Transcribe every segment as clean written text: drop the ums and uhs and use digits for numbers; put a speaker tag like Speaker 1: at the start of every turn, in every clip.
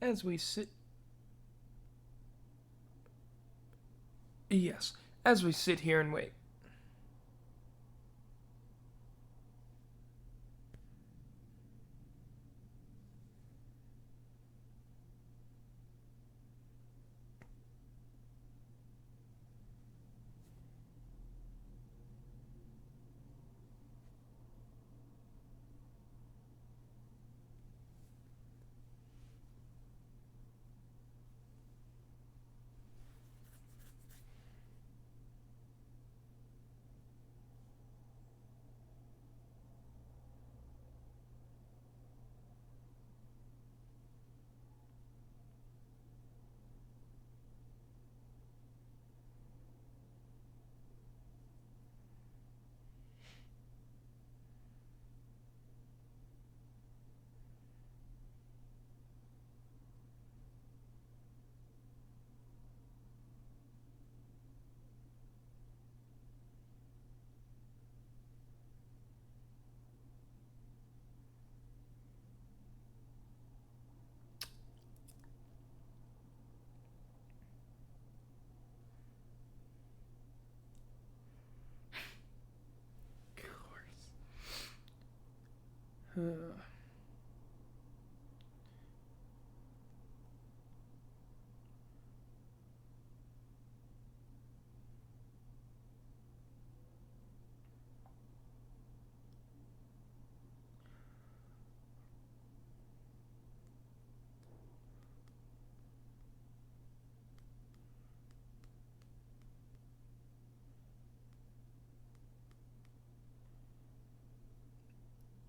Speaker 1: As we sit... Yes, as we sit here and wait.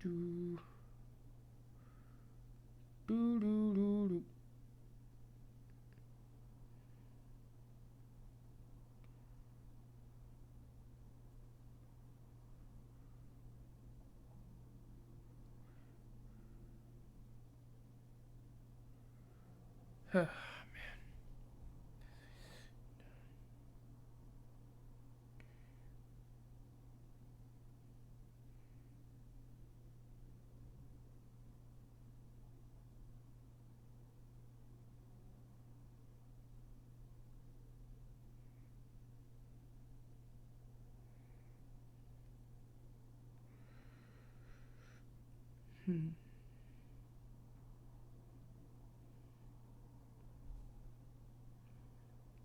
Speaker 1: Do do do do do. Man.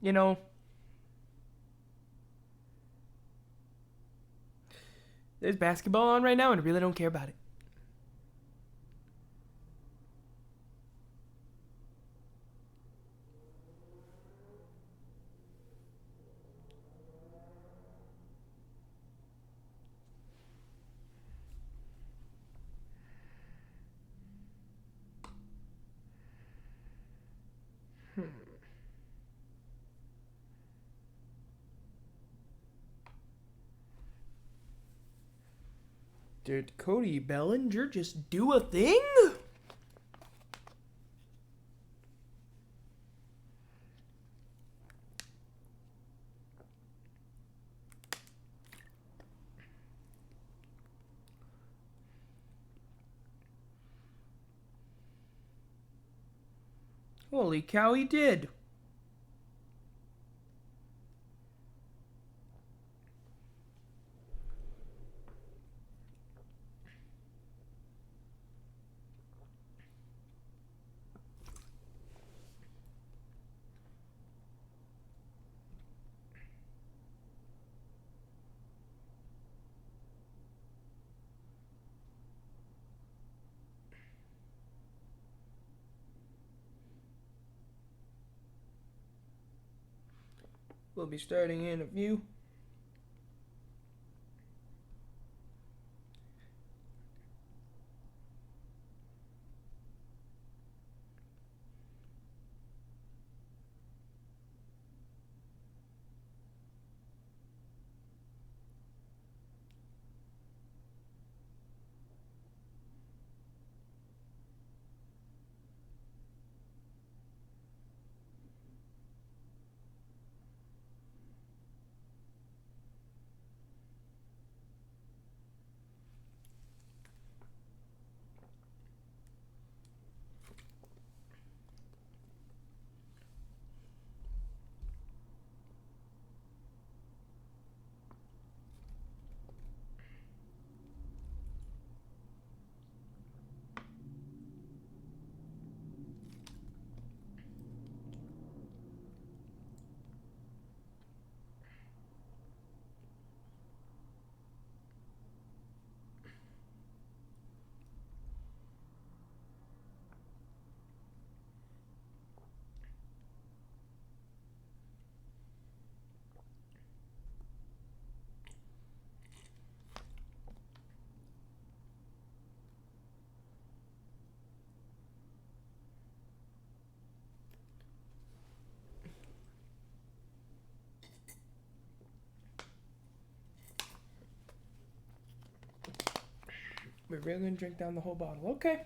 Speaker 1: You know, there's basketball on right now and I really don't care about it. Did Cody Bellinger just do a thing? Holy cow, he did. We'll be starting in a few. We're really gonna drink down the whole bottle. Okay.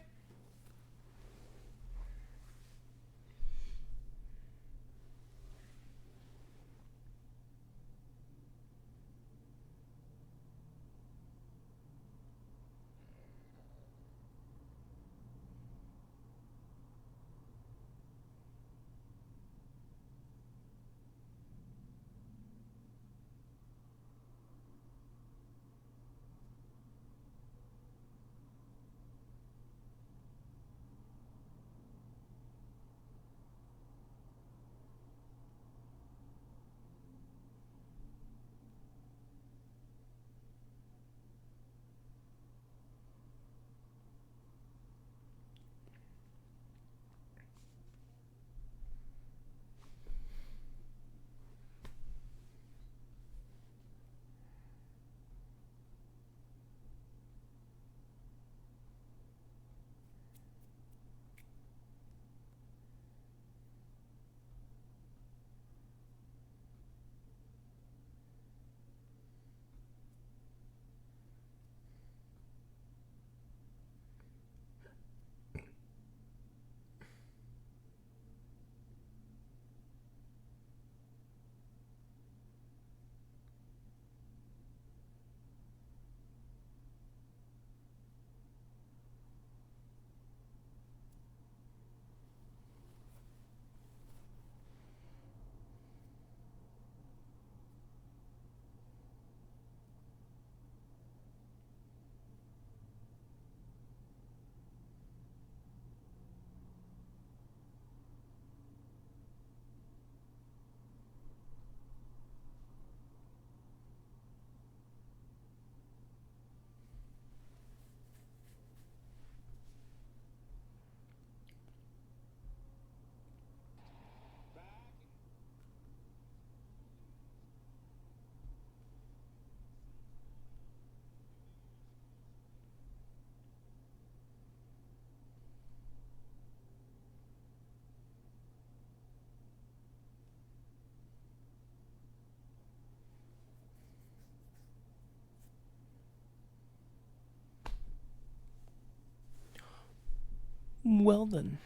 Speaker 1: Well then.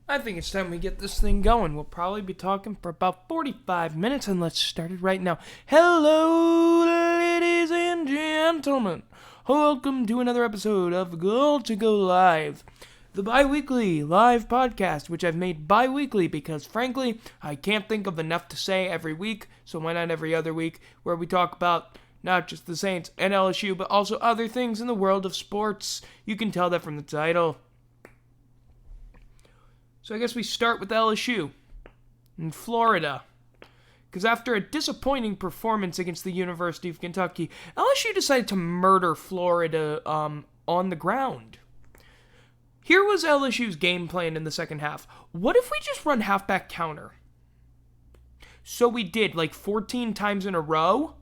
Speaker 1: I think it's time we get this thing going. We'll probably be talking for about 45 minutes, and let's start it right now. Hello, ladies and gentlemen. Welcome to another episode of Goal to Go Live, the bi-weekly live podcast, which I've made bi-weekly because, frankly, I can't think of enough to say every week, so why not every other week, where we talk about not just the Saints and LSU, but also other things in the world of sports. You can tell that from the title. So I guess we start with LSU in Florida. Because after a disappointing performance against the University of Kentucky, LSU decided to murder Florida on the ground. Here was LSU's game plan in the second half. What if we just run halfback counter? So we did, 14 times in a row,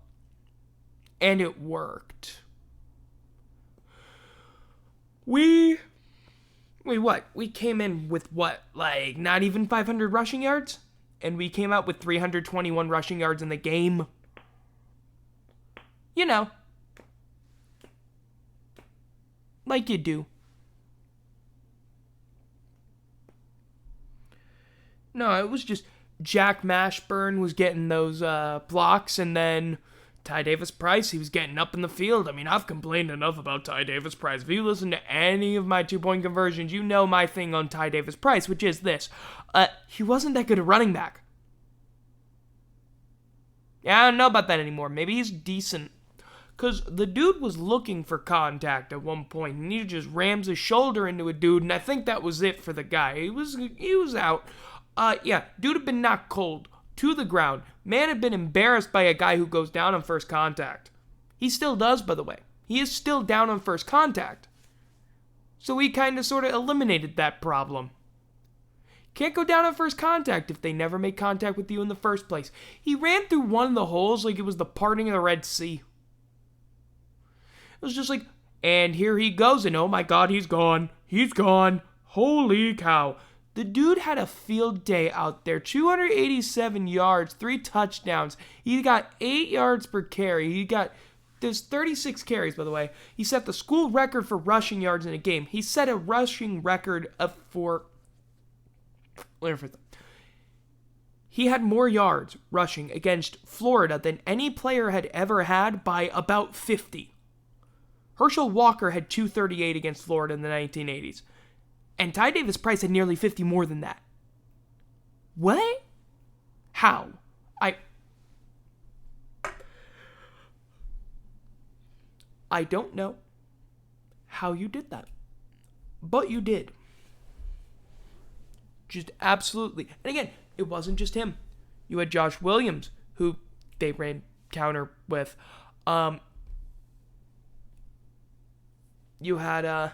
Speaker 1: and it worked. We came in with not even 500 rushing yards? And we came out with 321 rushing yards in the game. Like you do. No, it was just Jack Mashburn was getting those blocks, and then Ty Davis-Price, he was getting up in the field. I mean, I've complained enough about Ty Davis-Price. If you listen to any of my two-point conversions, you know my thing on Ty Davis-Price, which is this. He wasn't that good at running back. Yeah, I don't know about that anymore. Maybe he's decent. Because the dude was looking for contact at one point, and he just rams his shoulder into a dude, and I think that was it for the guy. He was out. Dude had been knocked cold to the ground. Man had been embarrassed by a guy who goes down on first contact. He still does, by the way. He is still down on first contact. So he kind of sort of eliminated that problem. Can't go down on first contact if they never make contact with you in the first place. He ran through one of the holes like it was the parting of the Red Sea. It was just and here he goes, and oh my God, he's gone. He's gone. Holy cow. The dude had a field day out there. 287 yards, 3 touchdowns. He got 8 yards per carry. There's 36 carries, by the way. He set the school record for rushing yards in a game. He set a rushing record He had more yards rushing against Florida than any player had ever had by about 50. Herschel Walker had 238 against Florida in the 1980s. And Ty Davis-Price had nearly 50 more than that. What? How? I don't know how you did that. But you did. Just absolutely. And again, it wasn't just him. You had Josh Williams, who they ran counter with. You had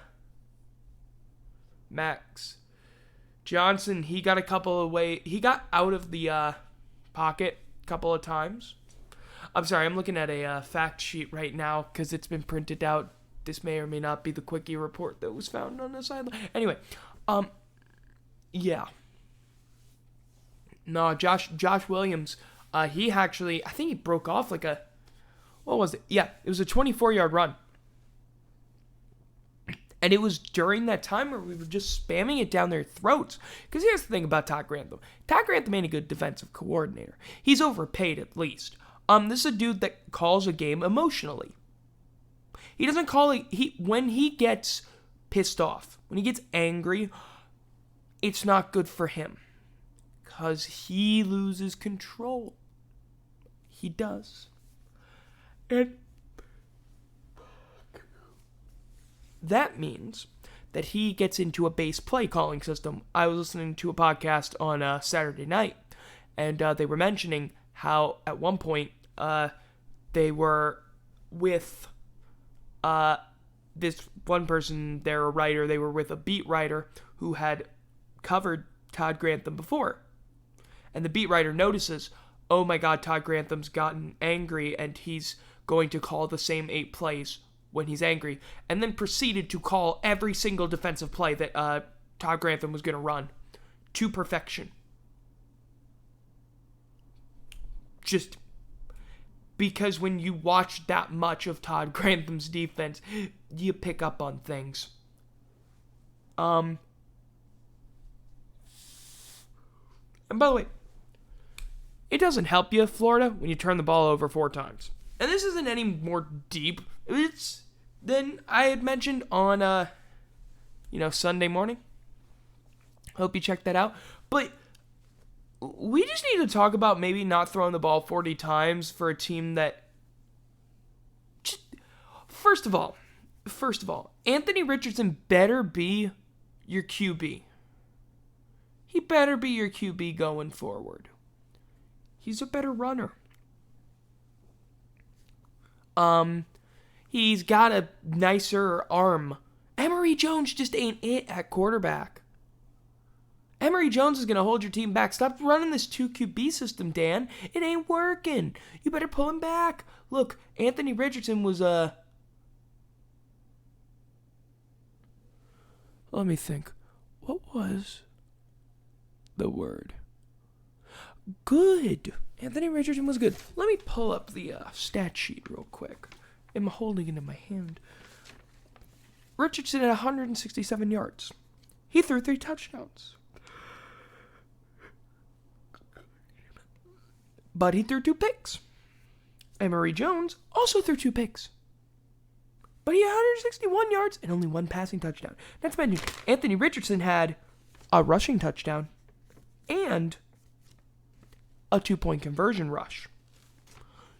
Speaker 1: Max Johnson. He got he got out of the pocket a couple of times. I'm sorry, I'm looking at a fact sheet right now because it's been printed out. This may or may not be the quickie report that was found on the sideline. Anyway, yeah. No, Josh Williams, he actually, I think he broke off what was it? Yeah, it was a 24-yard run. And it was during that time where we were just spamming it down their throats. Because here's the thing about Todd Grantham. Todd Grantham ain't a good defensive coordinator. He's overpaid at least. This is a dude that calls a game emotionally. He doesn't call it... When he gets pissed off, when he gets angry, it's not good for him. Because he loses control. He does. And that means that he gets into a base play calling system. I was listening to a podcast on Saturday night, and they were mentioning how at one point they were with this one person, they're a writer, they were with a beat writer who had covered Todd Grantham before. And the beat writer notices, oh my God, Todd Grantham's gotten angry and he's going to call the same 8 plays when he's angry, and then proceeded to call every single defensive play that Todd Grantham was going to run to perfection. Just because when you watch that much of Todd Grantham's defense, you pick up on things. And by the way, it doesn't help you, Florida, when you turn the ball over 4 times. And this isn't any more deep than I had mentioned on, Sunday morning. Hope you checked that out. But we just need to talk about maybe not throwing the ball 40 times for a team that... First of all, Anthony Richardson better be your QB. He better be your QB going forward. He's a better runner. He's got a nicer arm. Emory Jones just ain't it at quarterback. Emory Jones is going to hold your team back. Stop running this 2 QB system, Dan. It ain't working. You better pull him back. Look, Anthony Richardson was Let me think. What was the word? Good. Anthony Richardson was good. Let me pull up the stat sheet real quick. I'm holding it in my hand. Richardson had 167 yards. He threw 3 touchdowns. But he threw 2 picks. Emory Jones also threw 2 picks. But he had 161 yards and only 1 passing touchdown. Not to mention, Anthony Richardson had a rushing touchdown and a 2-point conversion rush.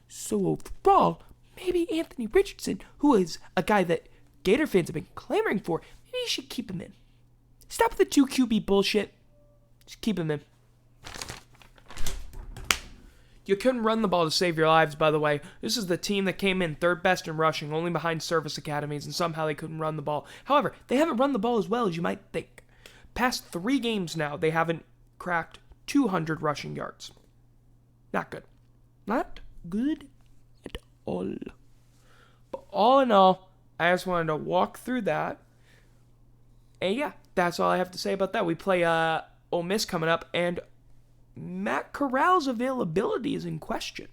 Speaker 1: So overall, maybe Anthony Richardson, who is a guy that Gator fans have been clamoring for, maybe you should keep him in. Stop with the 2 QB bullshit. Just keep him in. You couldn't run the ball to save your lives, by the way. This is the team that came in 3rd best in rushing, only behind service academies, and somehow they couldn't run the ball. However, they haven't run the ball as well as you might think. Past 3 games now, they haven't cracked 200 rushing yards. Not good. Not good at all. But all in all, I just wanted to walk through that. And yeah, that's all I have to say about that. We play Ole Miss coming up, and Matt Corral's availability is in question.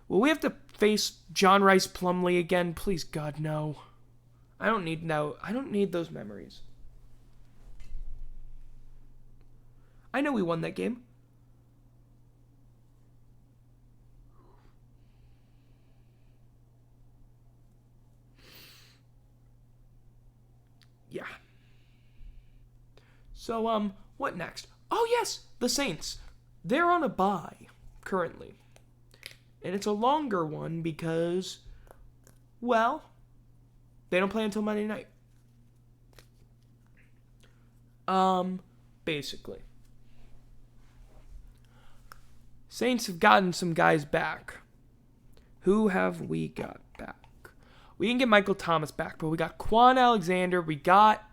Speaker 1: Will we have to face John Rice Plumlee again? Please, God, no. I don't need those memories. I know we won that game. Yeah. So, what next? Oh, yes, the Saints. They're on a bye currently. And it's a longer one because, well, they don't play until Monday night. Basically. Saints have gotten some guys back. Who have we got back? We didn't get Michael Thomas back, but we got Quan Alexander, we got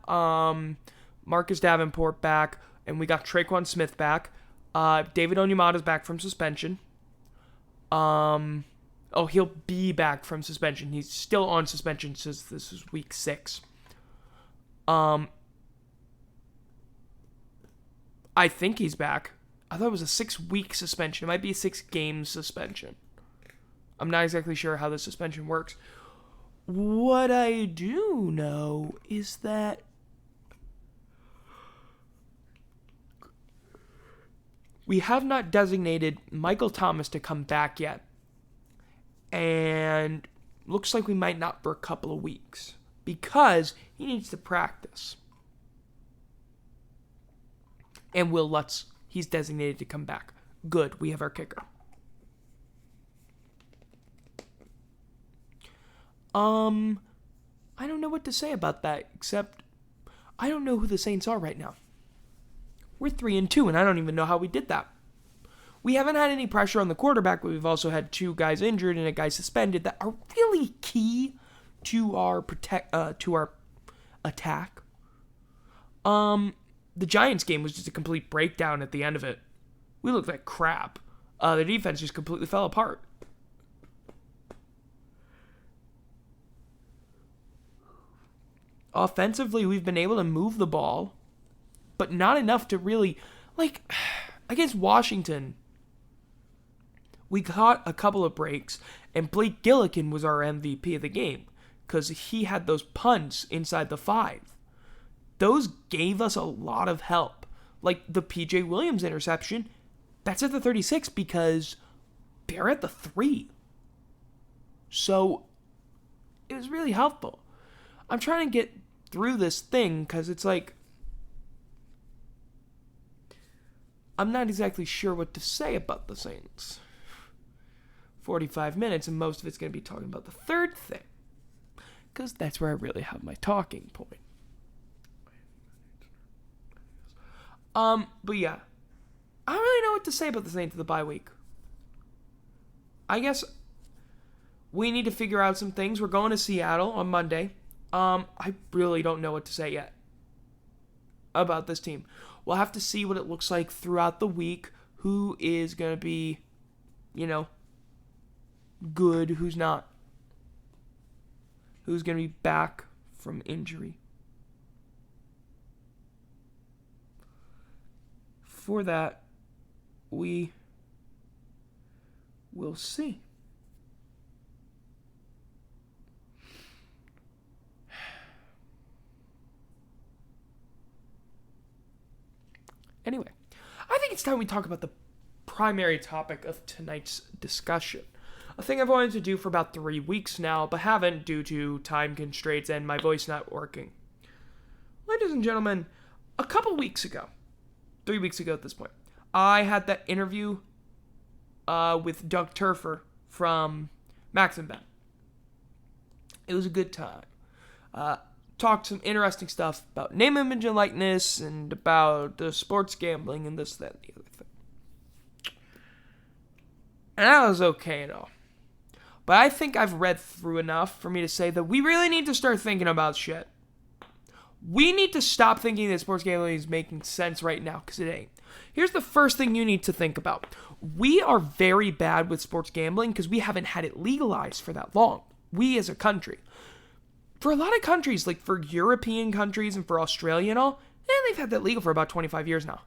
Speaker 1: Marcus Davenport back, and we got Traquan Smith back. David Onyemata's back from suspension. He'll be back from suspension. He's still on suspension since this is week 6. I think he's back. I thought it was a 6-week suspension. It might be a 6-game suspension. I'm not exactly sure how the suspension works. What I do know is that we have not designated Michael Thomas to come back yet. And looks like we might not for a couple of weeks because he needs to practice. And Will Lutz, he's designated to come back. Good, we have our kicker. I don't know what to say about that, except I don't know who the Saints are right now. We're 3-2, and I don't even know how we did that. We haven't had any pressure on the quarterback, but we've also had 2 guys injured and a guy suspended that are really key to our attack. The Giants game was just a complete breakdown at the end of it. We looked like crap. The defense just completely fell apart. Offensively, we've been able to move the ball, but not enough to really, against Washington, we caught a couple of breaks, and Blake Gillikin was our MVP of the game, because he had those punts inside the 5. Those gave us a lot of help. Like the P.J. Williams interception, that's at the 36 because they're at the 3. So, it was really helpful. I'm trying to get through this thing because it's like I'm not exactly sure what to say about the Saints. 45 minutes, and most of it's going to be talking about the third thing because that's where I really have my talking point. But yeah, I don't really know what to say about the Saints of the bye week. I guess we need to figure out some things. We're going to Seattle on Monday. I really don't know what to say yet about this team. We'll have to see what it looks like throughout the week. Who is going to be, good, who's not. Who's going to be back from injury. For that, we will see. Anyway, I think it's time we talk about the primary topic of tonight's discussion. A thing I've wanted to do for about 3 weeks now, but haven't due to time constraints and my voice not working. Ladies and gentlemen, a couple weeks ago, 3 weeks ago at this point, I had that interview with Doug Turfer from Max and Ben. It was a good time. Talked some interesting stuff about name, image, and likeness, and about sports gambling, and this, that, and the other thing. And that was okay and all. But I think I've read through enough for me to say that we really need to start thinking about shit. We need to stop thinking that sports gambling is making sense right now, because it ain't. Here's the first thing you need to think about. We are very bad with sports gambling because we haven't had it legalized for that long. We as a country. For a lot of countries, like for European countries and for Australia and all, they've had that legal for about 25 years now.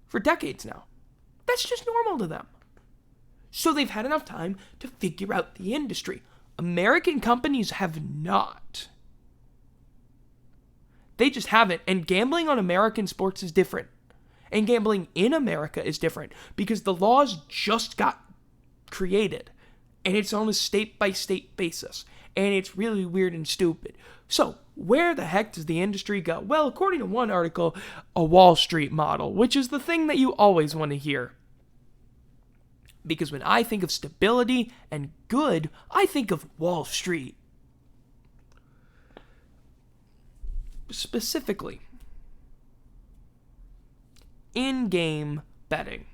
Speaker 1: For decades now. That's just normal to them. So they've had enough time to figure out the industry. American companies have not. They just haven't. And gambling on American sports is different. And gambling in America is different because the laws just got created. And it's on a state-by-state basis. And it's really weird and stupid. So, where the heck does the industry go? Well, according to one article, a Wall Street model, which is the thing that you always want to hear. Because when I think of stability and good, I think of Wall Street. Specifically, in-game betting,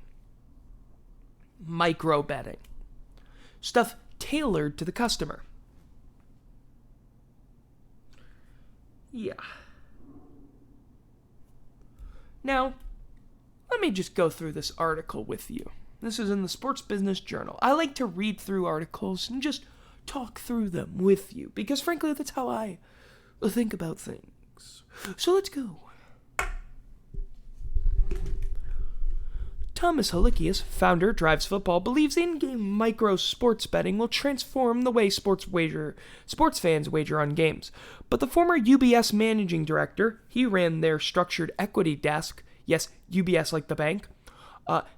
Speaker 1: micro betting, stuff tailored to the customer. Yeah. Now, let me just go through this article with you. This is in the Sports Business Journal. I like to read through articles and just talk through them with you, because frankly, that's how I think about things. So let's go. Thomas Halikius, founder, Drives Football, believes in-game micro sports betting will transform the way sports fans wager on games. But the former UBS managing director, he ran their structured equity desk, yes, UBS like the bank,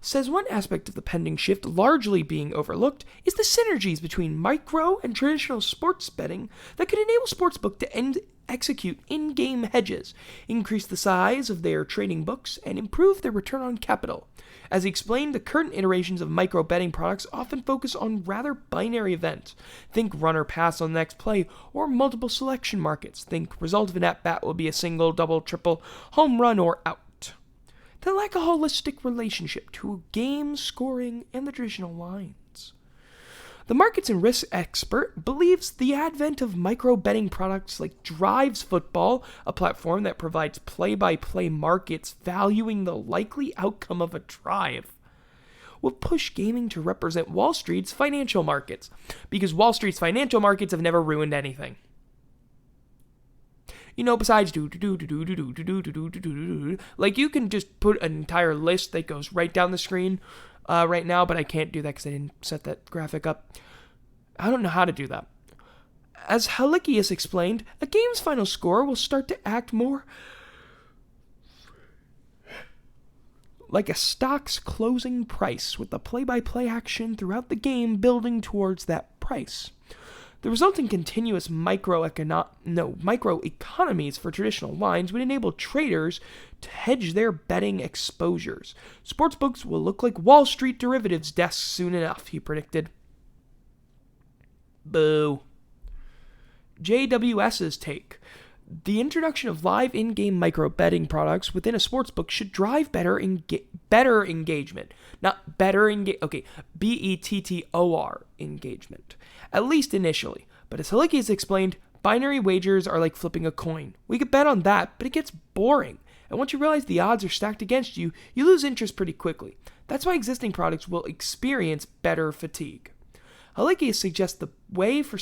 Speaker 1: says one aspect of the pending shift largely being overlooked is the synergies between micro and traditional sports betting that could enable sportsbook to execute in-game hedges, increase the size of their trading books, and improve their return on capital. As he explained, the current iterations of micro betting products often focus on rather binary events. Think run or pass on the next play, or multiple selection markets. Think result of an at-bat will be a single, double, triple, home run, or out. They lack a holistic relationship to game scoring and the traditional lines. The markets and risk expert believes the advent of micro betting products like Drives Football, a platform that provides play-by-play markets valuing the likely outcome of a drive, will push gaming to represent Wall Street's financial markets, because Wall Street's financial markets have never ruined anything. Besides like you can just put an entire list that goes right down the screen right now, but I can't do that because I didn't set that graphic up. I don't know how to do that. As Halikius explained, a game's final score will start to act more like a stock's closing price, with the play-by-play action throughout the game building towards that price. The resulting continuous microeconomies for traditional lines would enable traders to hedge their betting exposures. Sportsbooks will look like Wall Street derivatives desks soon enough, he predicted. Boo. JWS's take. The introduction of live in-game micro betting products within a sportsbook should drive better engagement. Not better okay, BETTOR engagement. At least initially. But as Halicki has explained, binary wagers are like flipping a coin. We could bet on that, but it gets boring. And once you realize the odds are stacked against you, you lose interest pretty quickly. That's why existing products will experience better fatigue. Halicki suggests the way for a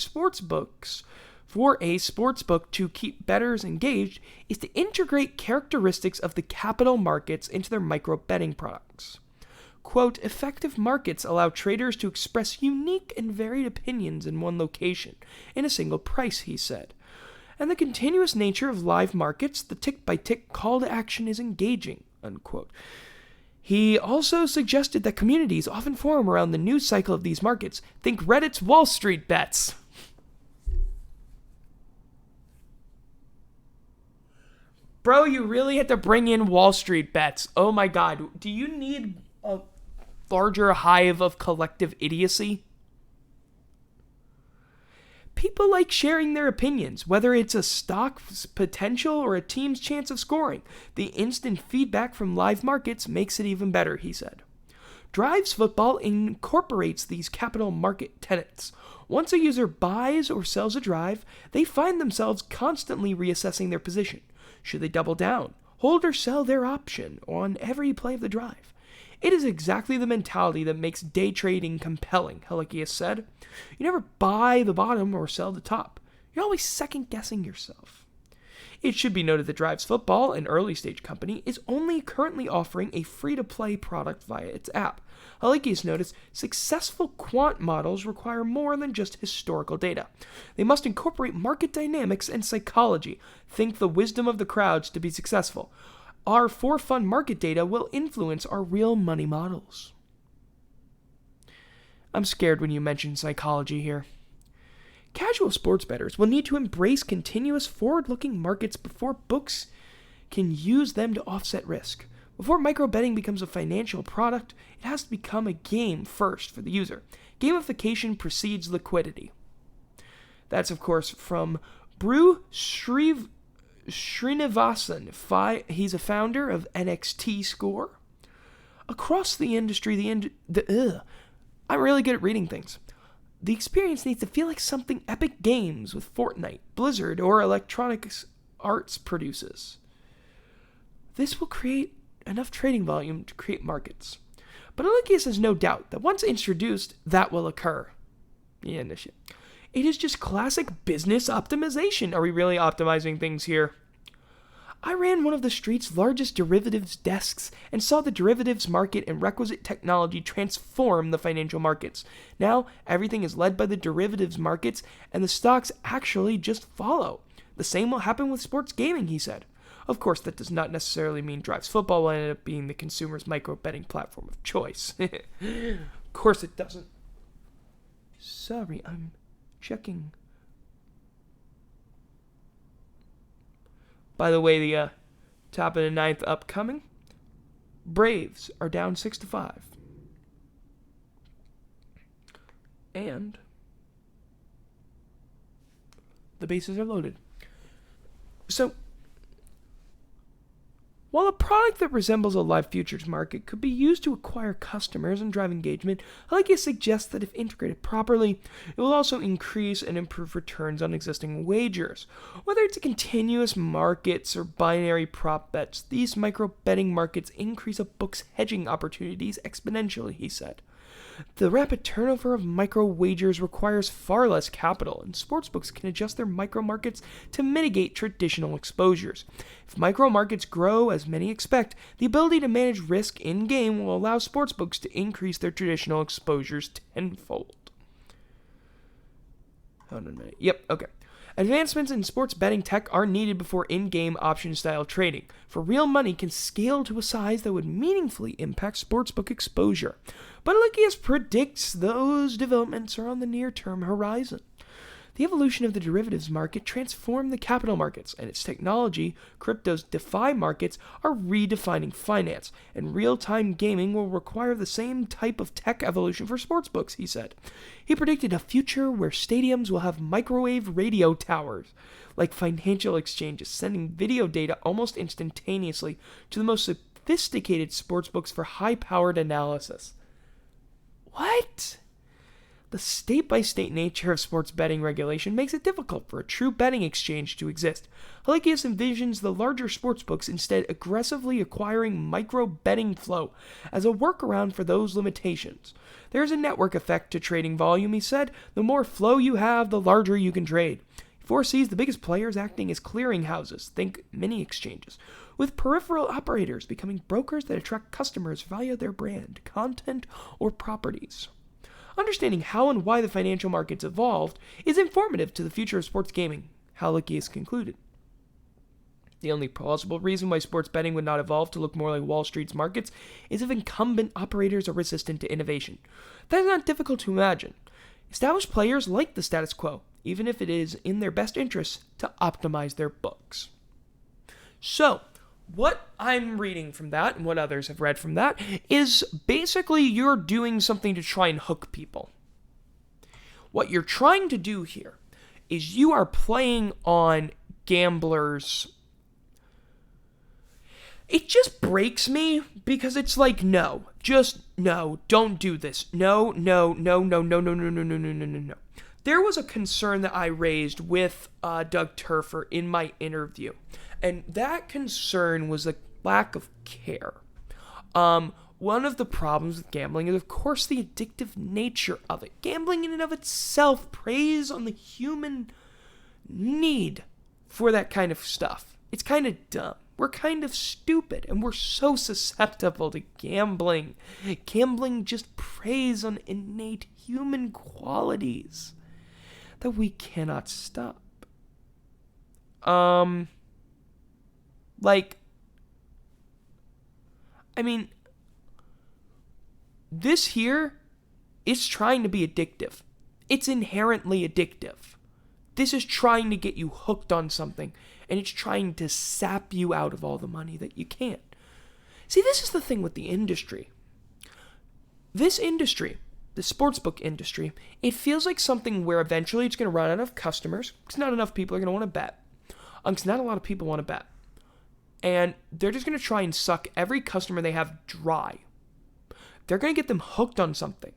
Speaker 1: sportsbook to keep bettors engaged is to integrate characteristics of the capital markets into their micro betting products. Quote, effective markets allow traders to express unique and varied opinions in one location, in a single price, he said. And the continuous nature of live markets, the tick-by-tick call to action is engaging, unquote. He also suggested that communities often form around the news cycle of these markets. Think Reddit's Wall Street bets. Bro, you really had to bring in Wall Street bets. Oh my god. Do you need a larger hive of collective idiocy? People like sharing their opinions, whether it's a stock's potential or a team's chance of scoring. The instant feedback from live markets makes it even better, he said. Drives Football incorporates these capital market tenets. Once a user buys or sells a drive, they find themselves constantly reassessing their position. Should they double down, hold or sell their option on every play of the drive? It is exactly the mentality that makes day trading compelling, Halicki has said. You never buy the bottom or sell the top. You're always second-guessing yourself. It should be noted that Drives Football, an early-stage company, is only currently offering a free-to-play product via its app. Halicki has noticed successful quant models require more than just historical data. They must incorporate market dynamics and psychology. Think the wisdom of the crowds to be successful. Our for-fun market data will influence our real money models. I'm scared when you mention psychology here. Casual sports bettors will need to embrace continuous forward-looking markets before books can use them to offset risk. Before micro-betting becomes a financial product, it has to become a game first for the user. Gamification precedes liquidity. That's, of course, from Brew Srinivasan. He's a founder of NXT Score. Across the industry, I'm really good at reading things. The experience needs to feel like something Epic Games with Fortnite, Blizzard, or Electronic Arts produces. This will create enough trading volume to create markets. But Halicki has no doubt that once introduced, that will occur. Yeah, no shit. It is just classic business optimization. Are we really optimizing things here? I ran one of the street's largest derivatives desks and saw the derivatives market and requisite technology transform the financial markets. Now, everything is led by the derivatives markets, and the stocks actually just follow. The same will happen with sports gaming, he said. Of course, that does not necessarily mean Drives Football will end up being the consumer's micro-betting platform of choice. Of course it doesn't. Sorry, I'm checking. By the way, the top of the ninth upcoming. Braves are down 6-5. And the bases are loaded. So, while a product that resembles a live futures market could be used to acquire customers and drive engagement, Halicki suggests that if integrated properly, it will also increase and improve returns on existing wagers. Whether it's a continuous markets or binary prop bets, these micro-betting markets increase a book's hedging opportunities exponentially, he said. The rapid turnover of micro-wagers requires far less capital, and sportsbooks can adjust their micro-markets to mitigate traditional exposures. If micro-markets grow, as many expect, the ability to manage risk in-game will allow sportsbooks to increase their traditional exposures tenfold. Hold on a minute. Yep, okay. Advancements in sports betting tech are needed before in-game option-style trading, for real money can scale to a size that would meaningfully impact sportsbook exposure. But Halicki predicts those developments are on the near-term horizon. The evolution of the derivatives market transformed the capital markets, and its technology, crypto's DeFi markets, are redefining finance, and real-time gaming will require the same type of tech evolution for sportsbooks, he said. He predicted a future where stadiums will have microwave radio towers, like financial exchanges, sending video data almost instantaneously to the most sophisticated sportsbooks for high-powered analysis. What? The state-by-state nature of sports betting regulation makes it difficult for a true betting exchange to exist. Halikius envisions the larger sportsbooks instead aggressively acquiring micro-betting flow as a workaround for those limitations. There is a network effect to trading volume, he said. The more flow you have, the larger you can trade. He foresees the biggest players acting as clearinghouses, think mini-exchanges, with peripheral operators becoming brokers that attract customers via their brand, content, or properties. Understanding how and why the financial markets evolved is informative to the future of sports gaming, Halikius concluded. The only plausible reason why sports betting would not evolve to look more like Wall Street's markets is if incumbent operators are resistant to innovation. That is not difficult to imagine. Established players like the status quo, even if it is in their best interests to optimize their books. So, what I'm reading from that, and what others have read from that, is basically you're doing something to try and hook people. What you're trying to do here is you are playing on gamblers. It just breaks me because it's like, no, don't do this. No. There was a concern that I raised with Doug Turfer in my interview. And that concern was a lack of care. One of the problems with gambling is, of course, the addictive nature of it. Gambling in and of itself preys on the human need for that kind of stuff. It's kind of dumb. We're kind of stupid, and we're so susceptible to gambling. Gambling just preys on innate human qualities that we cannot stop. This here is trying to be addictive. It's inherently addictive. This is trying to get you hooked on something, and it's trying to sap you out of all the money that you can. See, this is the thing with the industry. This industry, the sportsbook industry, it feels like something where eventually it's going to run out of customers because not enough people are going to want to bet. Because not a lot of people want to bet. And they're just going to try and suck every customer they have dry. They're going to get them hooked on something.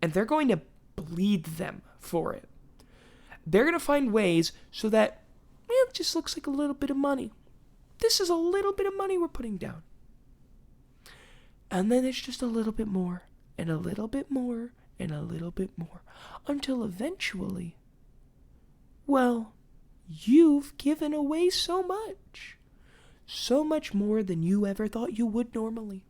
Speaker 1: And they're going to bleed them for it. They're going to find ways so that it just looks like a little bit of money. This is a little bit of money we're putting down. And then it's just a little bit more, and a little bit more, and a little bit more. Until eventually, well, you've given away so much. So much more than you ever thought you would normally.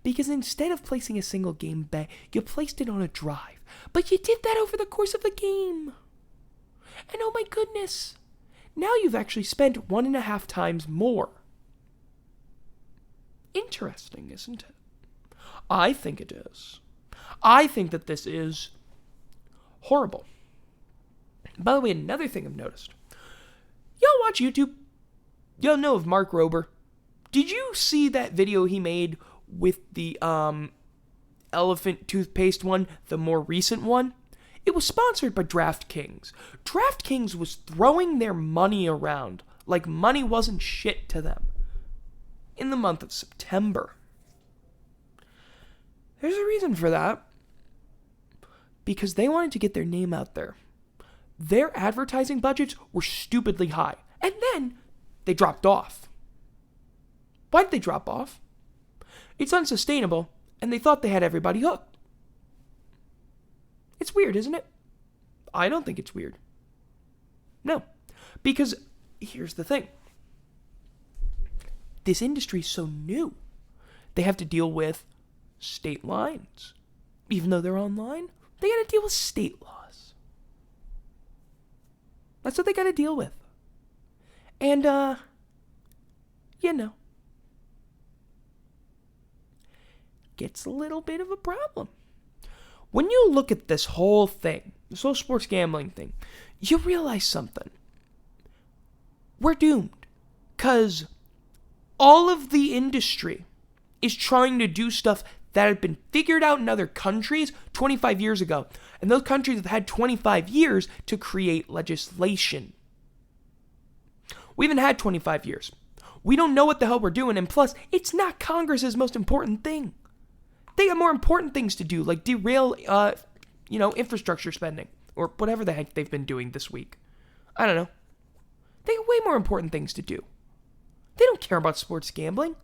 Speaker 1: Because instead of placing a single game bet, you placed it on a drive. But you did that over the course of the game. And oh my goodness, now you've actually spent 1.5 times more. Interesting, isn't it? I think it is. I think that this is horrible. By the way, another thing I've noticed. Y'all watch YouTube? Y'all know of Mark Rober? Did you see that video he made with the elephant toothpaste one, the more recent one? It was sponsored by DraftKings. DraftKings was throwing their money around like money wasn't shit to them in the month of September. There's a reason for that. Because they wanted to get their name out there. Their advertising budgets were stupidly high. And then they dropped off. Why did they drop off? It's unsustainable, and they thought they had everybody hooked. It's weird, isn't it? I don't think it's weird. No. Because here's the thing. This industry is so new. They have to deal with state lines. Even though they're online, they got to deal with state laws. That's what they got to deal with. And, gets a little bit of a problem. when you look at this whole thing, this whole sports gambling thing, you realize something. We're doomed. Because all of the industry is trying to do stuff that had been figured out in other countries 25 years ago. And those countries have had 25 years to create legislation. We haven't had 25 years. We don't know what the hell we're doing. And plus, it's not Congress's most important thing. They have more important things to do, like derail, infrastructure spending. Or whatever the heck they've been doing this week. I don't know. They have way more important things to do. They don't care about sports gambling.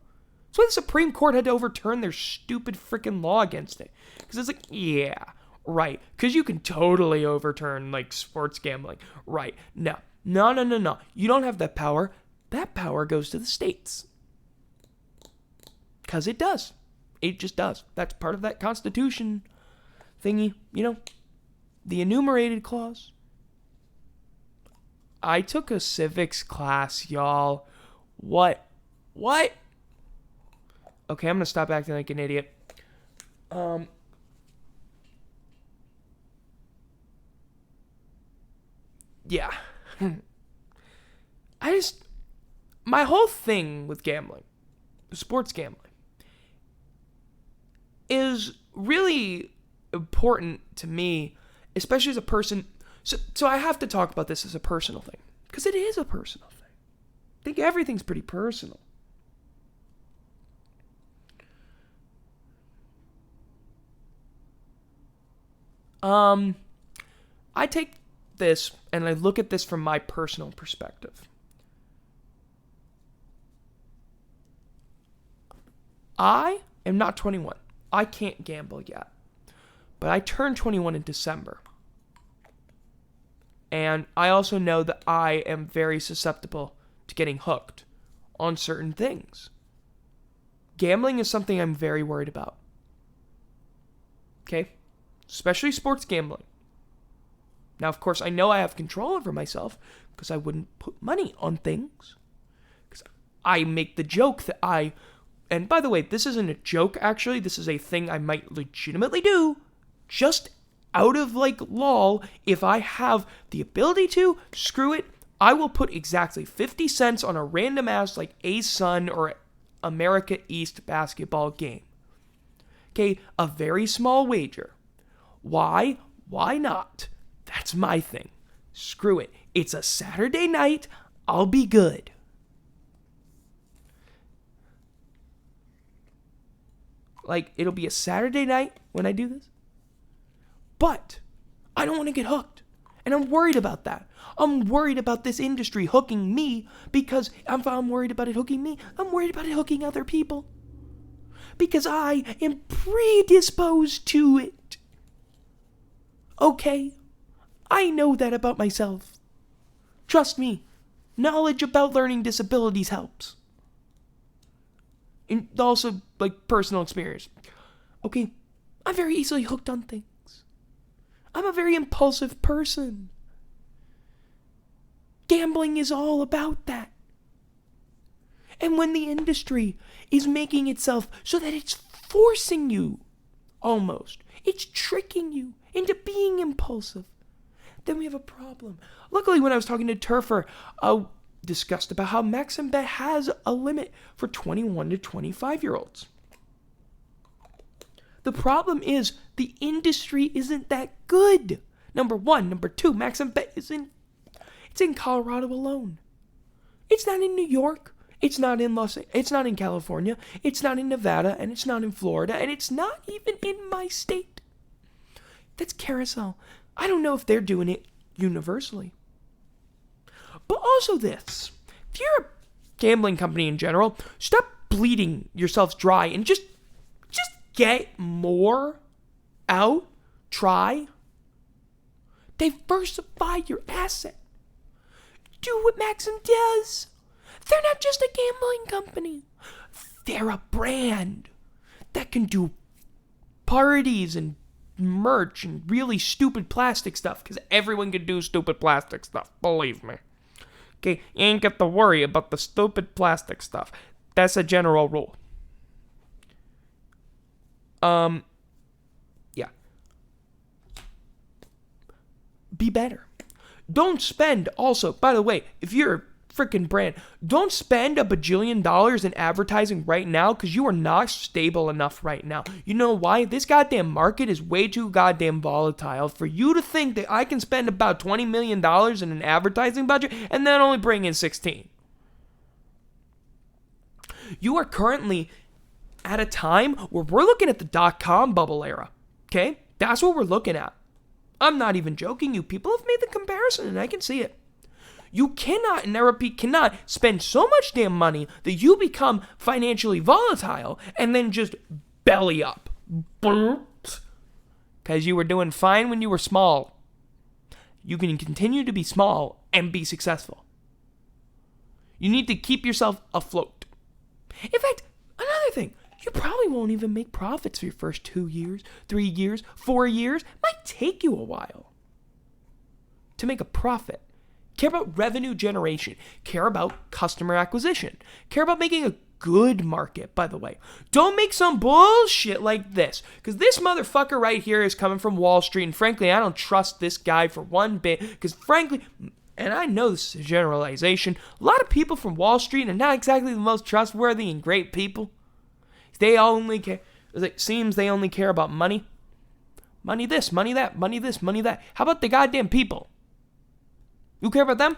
Speaker 1: That's why the Supreme Court had to overturn their stupid freaking law against it. Because it's like, yeah, right. Because you can totally overturn, sports gambling. Right. No. You don't have that power. That power goes to the states. Because it does. It just does. That's part of that Constitution thingy. The enumerated clause. I took a civics class, y'all. What? Okay, I'm going to stop acting like an idiot. Yeah. My whole thing with gambling, sports gambling, is really important to me, especially as a person. So I have to talk about this as a personal thing, because it is a personal thing. I think everything's pretty personal. I take this and I look at this from my personal perspective. I am not 21. I can't gamble yet. But I turned 21 in December. And I also know that I am very susceptible to getting hooked on certain things. Gambling is something I'm very worried about. Okay? Especially sports gambling. Now, of course, I know I have control over myself because I wouldn't put money on things. Because I make the joke that and by the way, this isn't a joke, actually. This is a thing I might legitimately do. Just out of, lol. If I have the ability to, screw it. I will put exactly 50 cents on a random ass, A-Sun or America East basketball game. Okay, a very small wager. Why? Why not? That's my thing. Screw it. It's a Saturday night. I'll be good. It'll be a Saturday night when I do this. But I don't want to get hooked. And I'm worried about that. I'm worried about this industry hooking me because if I'm worried about it hooking me, I'm worried about it hooking other people. Because I am predisposed to it. Okay? I know that about myself. Trust me, knowledge about learning disabilities helps. And also, personal experience. Okay, I'm very easily hooked on things. I'm a very impulsive person. Gambling is all about that. And when the industry is making itself so that it's forcing you, almost, it's tricking you into being impulsive, then we have a problem. Luckily, when I was talking to Turfer, I discussed about how Maxim Bet has a limit for 21 to 25-year-olds. The problem is the industry isn't that good. Number one. Number two, Maxim Bet it's in Colorado alone. It's not in New York. It's not in California. It's not in Nevada, and it's not in Florida, and it's not even in my state. That's Carousel. I don't know if they're doing it universally. But also this. If you're a gambling company in general, stop bleeding yourselves dry and just get more out. Try. Diversify your asset. Do what Maxim does. They're not just a gambling company. They're a brand that can do parties and merch and really stupid plastic stuff, because everyone can do stupid plastic stuff, believe me. Okay, you ain't got to worry about the stupid plastic stuff. That's a general rule. Yeah. be better. Don't spend also, by the way, if you're a freaking brand, don't spend $1 bajillion in advertising right now because you are not stable enough right now. You know why? This goddamn market is way too goddamn volatile for you to think that I can spend about $20 million in an advertising budget and then only bring in 16. You are currently at a time where we're looking at the dot-com bubble era, okay? That's what we're looking at. I'm not even joking. You people have made the comparison, and I can see it. You cannot, and I repeat, cannot spend so much damn money that you become financially volatile and then just belly up. Because you were doing fine when you were small. You can continue to be small and be successful. You need to keep yourself afloat. In fact, another thing. You probably won't even make profits for your first 2 years, 3 years, 4 years. It might take you a while to make a profit. Care about revenue generation. Care about customer acquisition. Care about making a good market, by the way. Don't make some bullshit like this. Because this motherfucker right here is coming from Wall Street. And frankly, I don't trust this guy for one bit. Because frankly, and I know this is a generalization, a lot of people from Wall Street are not exactly the most trustworthy and great people. They only care, it seems they only care about money. Money this, money that, money this, money that. How about the goddamn people? You care about them?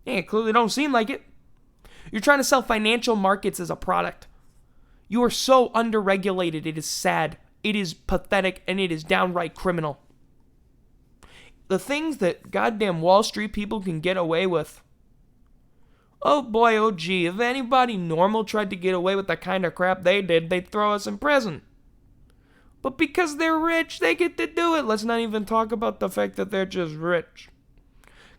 Speaker 1: Yeah, clearly don't seem like it. You're trying to sell financial markets as a product. You are so underregulated, it is sad. It is pathetic, and it is downright criminal. The things that goddamn Wall Street people can get away with. Oh boy, oh gee, if anybody normal tried to get away with the kind of crap they did, they'd throw us in prison. But because they're rich, they get to do it. Let's not even talk about the fact that they're just rich.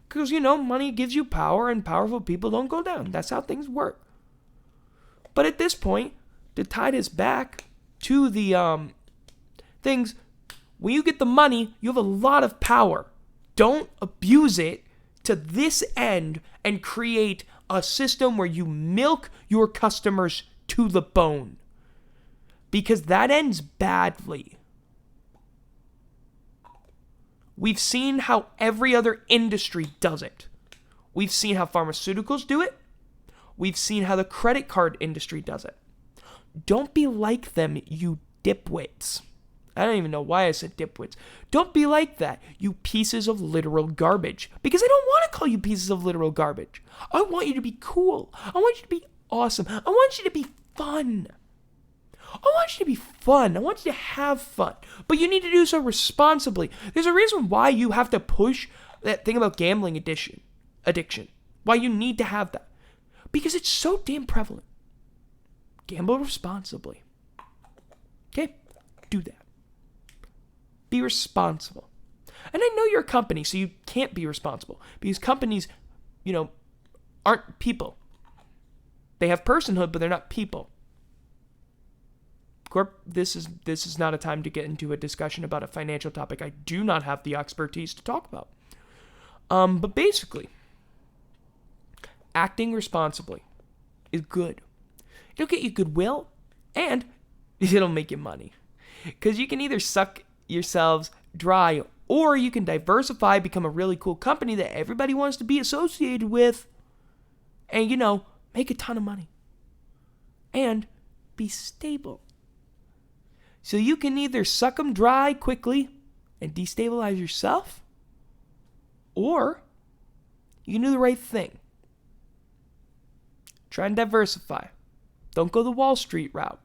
Speaker 1: Because, money gives you power, and powerful people don't go down. That's how things work. But at this point, to tie this back to the things, when you get the money, you have a lot of power. Don't abuse it to this end and create a system where you milk your customers to the bone. Because that ends badly. We've seen how every other industry does it. We've seen how pharmaceuticals do it. We've seen how the credit card industry does it. Don't be like them, you dipwits. I don't even know why I said dipwits. Don't be like that, you pieces of literal garbage. Because I don't want to call you pieces of literal garbage. I want you to be cool. I want you to be awesome. I want you to be fun. I want you to be fun. I want you to have fun. But you need to do so responsibly. There's a reason why you have to push that thing about gambling addiction. Why you need to have that. Because it's so damn prevalent. Gamble responsibly. Okay? Do that. Be responsible. And I know you're a company, so you can't be responsible. Because companies, aren't people. They have personhood, but they're not people. Corp, this is not a time to get into a discussion about a financial topic I do not have the expertise to talk about. But basically, acting responsibly is good. It'll get you goodwill, and it'll make you money. Because you can either suck yourselves dry, or you can diversify, become a really cool company that everybody wants to be associated with, and, make a ton of money. And be stable. So you can either suck them dry quickly and destabilize yourself, or you can do the right thing. Try and diversify. Don't go the Wall Street route.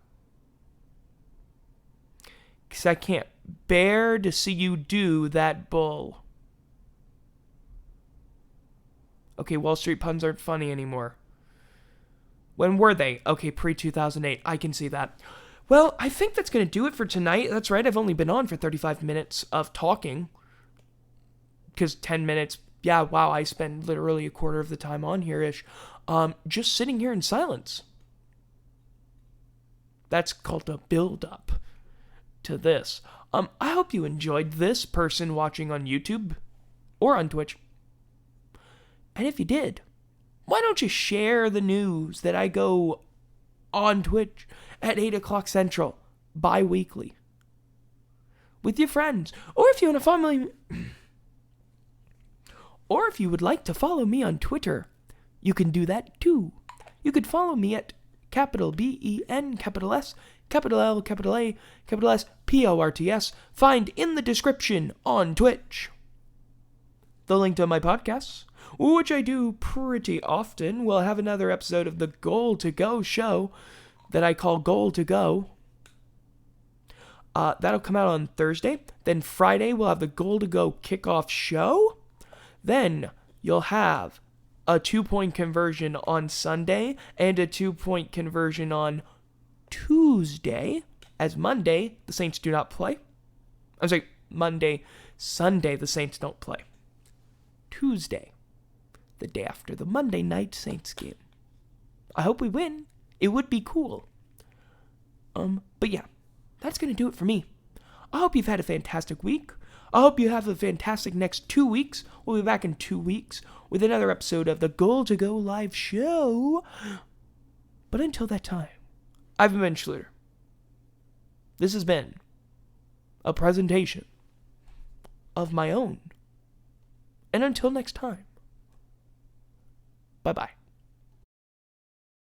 Speaker 1: Because I can't bear to see you do that bull. Okay, Wall Street puns aren't funny anymore. When were they? Okay, pre-2008. I can see that. Well, I think that's going to do it for tonight. That's right, I've only been on for 35 minutes of talking. Because 10 minutes, yeah, wow, I spend literally a quarter of the time on here-ish. Just sitting here in silence. That's called a build-up to this. I hope you enjoyed this, person watching on YouTube or on Twitch. And if you did, why don't you share the news that I go on Twitch at 8 o'clock Central bi-weekly with your friends? Or if you want to Or if you would like to follow me on Twitter, you can do that too. You could follow me at capital BEN, capital S, capital L, capital A, capital S, PORTS, find in the description on Twitch. The link to my podcasts, which I do pretty often, will have another episode of the Goal to Go show that I call Goal to Go. That'll come out on Thursday. Then Friday, we'll have the Goal to Go kickoff show. Then you'll have a 2-point conversion on Sunday and a 2-point conversion on Tuesday. As Monday, the Saints do not play. I'm sorry, Sunday, the Saints don't play. Tuesday, the day after the Monday night Saints game. I hope we win. It would be cool. But yeah, that's going to do it for me. I hope you've had a fantastic week. I hope you have a fantastic next 2 weeks. We'll be back in 2 weeks with another episode of the Goal to Go live show. But until that time, I've been Ben Schluter. This has been a presentation of my own. And until next time, bye-bye.